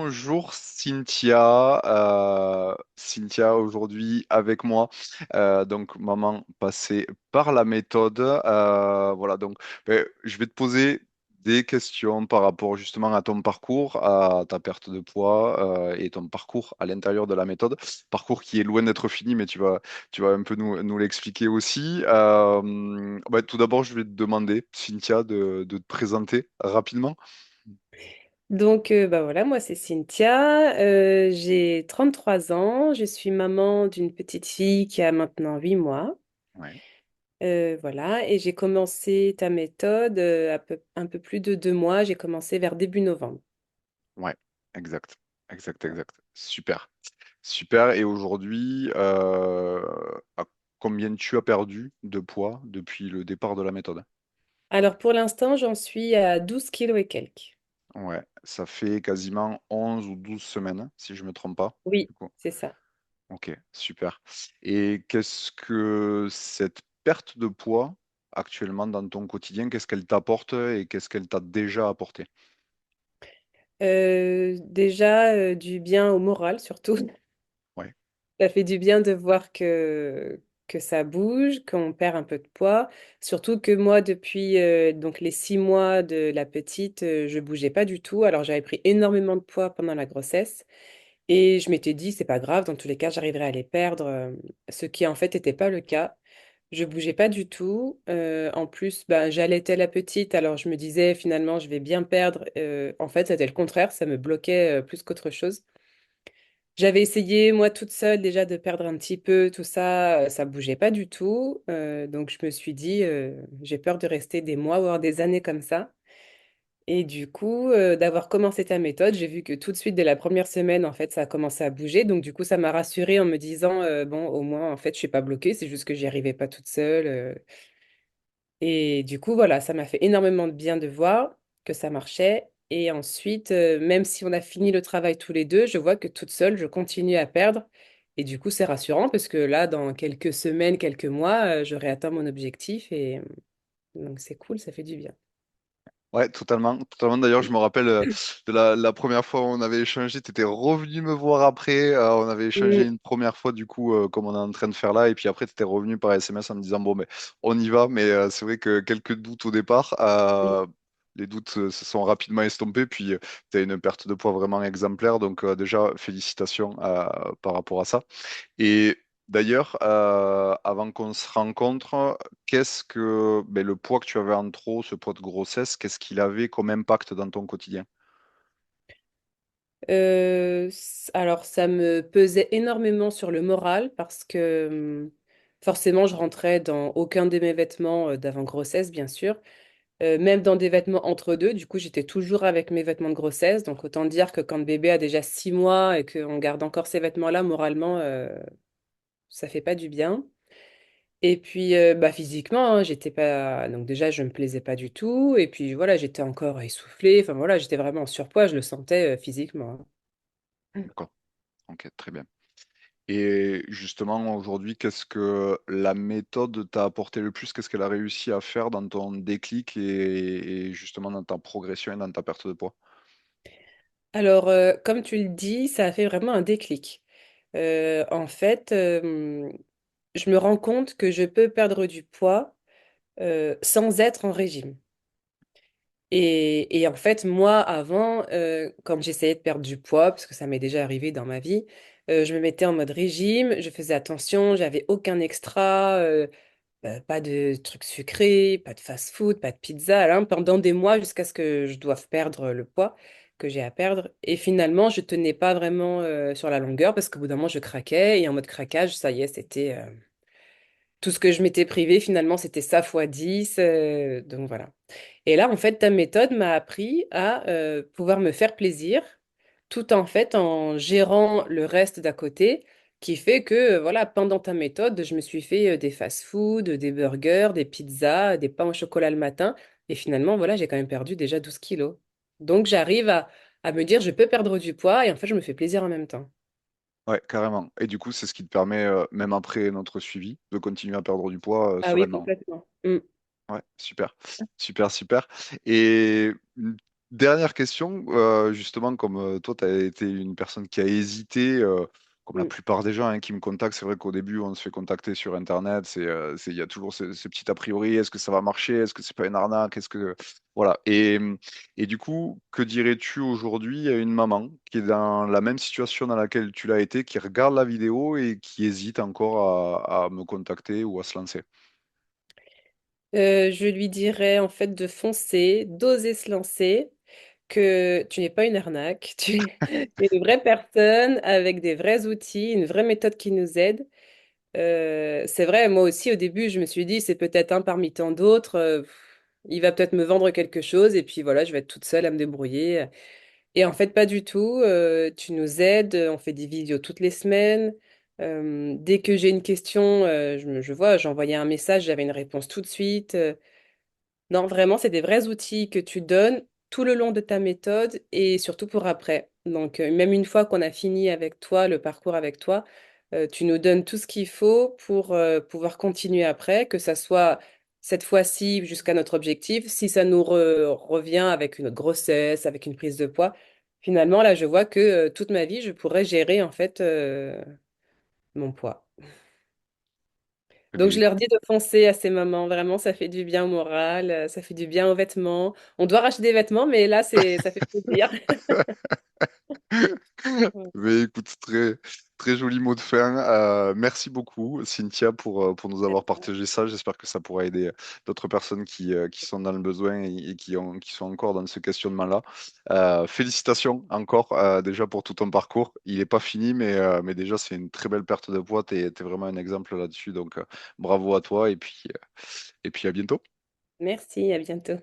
Bonjour Cynthia. Cynthia aujourd'hui avec moi. Donc maman passée par la méthode. Voilà donc je vais te poser des questions par rapport justement à ton parcours, à ta perte de poids et ton parcours à l'intérieur de la méthode. Parcours qui est loin d'être fini, mais tu vas un peu nous l'expliquer aussi. Tout d'abord, je vais te demander, Cynthia, de te présenter rapidement. Bah voilà, moi c'est Cynthia, j'ai 33 ans, je suis maman d'une petite fille qui a maintenant 8 mois. Ouais. Voilà, et j'ai commencé ta méthode un peu plus de 2 mois, j'ai commencé vers début novembre. Ouais, exact, exact, exact. Super, super. Et aujourd'hui, combien tu as perdu de poids depuis le départ de la méthode? Alors pour l'instant, j'en suis à 12 kilos et quelques. Ouais, ça fait quasiment 11 ou 12 semaines, si je me trompe pas. Oui, Du coup. c'est ça. Ok, super. Et qu'est-ce que cette perte de poids actuellement dans ton quotidien, qu'est-ce qu'elle t'apporte et qu'est-ce qu'elle t'a déjà apporté? Déjà, du bien au moral surtout. Ouais, Ça fait du bien de voir que ça bouge, qu'on perd un peu de poids. Surtout que moi, depuis donc les 6 mois de la petite, je bougeais pas du tout. Alors j'avais pris énormément de poids pendant la grossesse. Et je m'étais dit, c'est pas grave, dans tous les cas, j'arriverai à les perdre. Ce qui en fait n'était pas le cas. Je bougeais pas du tout. En plus, ben, j'allaitais la petite, alors je me disais finalement, je vais bien perdre. En fait, c'était le contraire, ça me bloquait plus qu'autre chose. J'avais essayé, moi, toute seule, déjà de perdre un petit peu, tout ça, ça bougeait pas du tout. Donc, je me suis dit, j'ai peur de rester des mois, voire des années comme ça. Et du coup, d'avoir commencé ta méthode, j'ai vu que tout de suite, dès la première semaine, en fait, ça a commencé à bouger. Donc, du coup, ça m'a rassurée en me disant, bon, au moins, en fait, je suis pas bloquée, c'est juste que j'y arrivais pas toute seule. Et du coup, voilà, ça m'a fait énormément de bien de voir que ça marchait. Et ensuite, même si on a fini le travail tous les deux, je vois que toute seule, je continue à perdre. Et du coup, c'est rassurant parce que là, dans quelques semaines, quelques mois, j'aurai atteint mon objectif. Et donc, c'est cool, ça fait du bien. ouais, totalement, totalement. D'ailleurs, je me rappelle de la première fois où on avait échangé, tu étais revenu me voir après. On avait échangé Mm, une première fois, du coup, comme on est en train de faire là. Et puis après, tu étais revenu par SMS en me disant, bon, mais on y va. Mais c'est vrai que quelques doutes au départ. mm. Les doutes se sont rapidement estompés. Puis, tu as une perte de poids vraiment exemplaire. Donc, déjà, félicitations par rapport à ça. Et d'ailleurs, avant qu'on se rencontre, qu'est-ce que le poids que tu avais en trop, ce poids de grossesse, qu'est-ce qu'il avait comme impact dans ton quotidien? Alors, ça me pesait énormément sur le moral parce que forcément, je rentrais dans aucun de mes vêtements d'avant-grossesse, bien sûr. Même dans des vêtements entre deux. Du coup, j'étais toujours avec mes vêtements de grossesse. Donc, autant dire que quand le bébé a déjà 6 mois et qu'on garde encore ces vêtements-là, moralement, ça fait pas du bien. Et puis, bah, physiquement, hein, j'étais pas. Donc, déjà, je me plaisais pas du tout. Et puis, voilà, j'étais encore essoufflée. Enfin, voilà, j'étais vraiment en surpoids. Je le sentais physiquement, hein. D'accord, ok, très bien. Et justement, aujourd'hui, qu'est-ce que la méthode t'a apporté le plus? Qu'est-ce qu'elle a réussi à faire dans ton déclic et justement dans ta progression et dans ta perte de poids? Alors, comme tu le dis, ça a fait vraiment un déclic. En fait, je me rends compte que je peux perdre du poids sans être en régime. Et en fait, moi, avant, quand j'essayais de perdre du poids, parce que ça m'est déjà arrivé dans ma vie, je me mettais en mode régime, je faisais attention, j'avais aucun extra, pas de trucs sucrés, pas de fast-food, pas de pizza, là, pendant des mois jusqu'à ce que je doive perdre le poids que j'ai à perdre. Et finalement, je tenais pas vraiment sur la longueur parce qu'au bout d'un moment, je craquais et en mode craquage, ça y est, c'était tout ce que je m'étais privé, finalement, c'était ça fois 10. Donc voilà. Et là, en fait, ta méthode m'a appris à pouvoir me faire plaisir, tout en fait en gérant le reste d'à côté, qui fait que voilà, pendant ta méthode, je me suis fait des fast-food, des burgers, des pizzas, des pains au chocolat le matin, et finalement, voilà, j'ai quand même perdu déjà 12 kilos. Donc j'arrive à me dire, je peux perdre du poids, et en fait, je me fais plaisir en même temps. Ouais, carrément. Et du coup, c'est ce qui te permet, même après notre suivi, de continuer à perdre du poids Ah oui, sereinement. complètement. Mm. Ouais, super, super, super. Et Dernière question, justement, comme toi, tu as été une personne qui a hésité, comme la Mm. plupart des gens hein, qui me contactent, c'est vrai qu'au début, on se fait contacter sur Internet, il y a toujours ce petit a priori, est-ce que ça va marcher, est-ce que c'est pas une arnaque, est-ce que... Voilà. Et du coup, que dirais-tu aujourd'hui à une maman qui est dans la même situation dans laquelle tu l'as été, qui regarde la vidéo et qui hésite encore à me contacter ou à se lancer? Je lui dirais en fait de foncer, d'oser se lancer, que tu n'es pas une arnaque, tu es une vraie personne avec des vrais outils, une vraie méthode qui nous aide. C'est vrai, moi aussi au début, je me suis dit, c'est peut-être un parmi tant d'autres, il va peut-être me vendre quelque chose et puis voilà, je vais être toute seule à me débrouiller. Et en fait, pas du tout. Tu nous aides, on fait des vidéos toutes les semaines. Dès que j'ai une question, je vois, j'envoyais un message, j'avais une réponse tout de suite. Non, vraiment, c'est des vrais outils que tu donnes tout le long de ta méthode et surtout pour après. Donc, même une fois qu'on a fini avec toi, le parcours avec toi, tu nous donnes tout ce qu'il faut pour pouvoir continuer après, que ça soit cette fois-ci jusqu'à notre objectif. Si ça nous revient avec une grossesse, avec une prise de poids, finalement, là, je vois que toute ma vie, je pourrais gérer en fait mon poids. Eh Donc, je bien, leur dis de foncer à ces moments. Vraiment, ça fait du bien au moral, ça fait du bien aux vêtements. On doit racheter des vêtements, mais là, ça fait plaisir. Ouais. mais écoute, très joli mot de fin. Merci beaucoup, Cynthia, pour nous avoir partagé ça. J'espère que ça pourra aider d'autres personnes qui sont dans le besoin et qui sont encore dans ce questionnement-là. Félicitations encore déjà pour tout ton parcours. Il n'est pas fini, mais déjà, c'est une très belle perte de poids. Tu es vraiment un exemple là-dessus. Donc, bravo à toi et puis à bientôt. Merci, à bientôt.